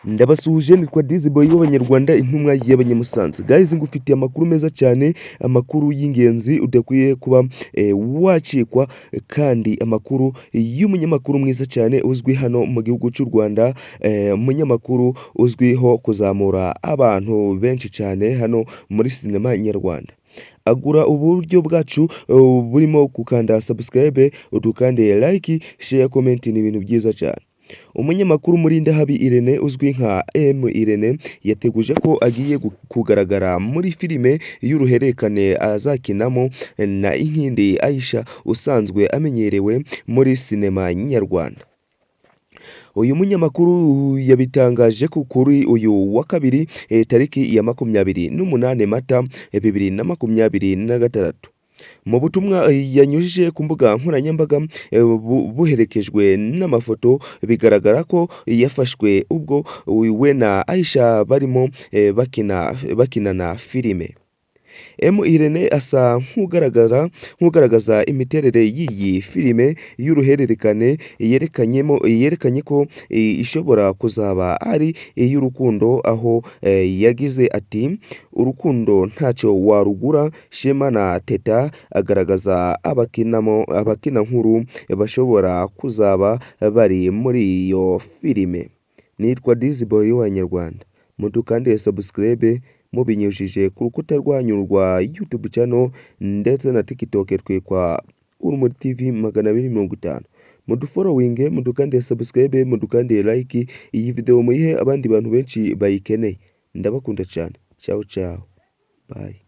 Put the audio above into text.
Ndabasuhuje nitwa Dizzy Boy w'Abanyarwanda intumwa y'Abanyamusanze. Guys ngufitiye amakuru meza cyane, amakuru y'ingenzi udakwiye kuba wacikwa, kandi amakuru y'umunyamakuru mwiza cyane uzwi hano mu gihugu cy'u Rwanda, umunyamakuru uzwiho kuzamura abantu benshi cyane hano muri sinema nyarwanda. Agura uburyo bwacu burimo gukanda subscribe, udukande like, share, comment ni ibintu byiza cyane. Umunyamakuru Murindahabi Irene uzwi nka Irene yateguje ko agiye kugaragara muri filime y'uruhererekane azakinamo na Inkindi Aisha usanzwe amenyerewe muri sinema nyarwanda. Uyu munyamakuru yabitangaje ko kuri uyu wa kabiri tariki ya 28 Mata 2026. Mu butumwa yanyujije ku mbuga nkoranyambaga buherekejwe n'amafoto, bigaragara ko yafashwe ubwo we na Aisha barimo bakinana filime. Irene asa nk'ugaragaza imiterere y'iyi filime y'uruhererekane yerekanye ko ishobora kuzaba ari iy'urukundo, aho yagize ati urukundo ntacyo warugura. Shema na Teta agaragaza abakina nkuru bashobora kuzaba bari muri iyo filime. Nitwa Dizzy Boy w'Abanyarwanda, mudukande subscribe mubinyujije ku rukuta rwanyu rwa YouTube channel ndetse na TikTok twitwa Urumuri TV 250. Mudufollowing, mudukande subscribe, mudukande like, iyi video muyihe abandi bantu benshi bayikeneye. Ndabakunda cyane. Ciao ciao. Bye.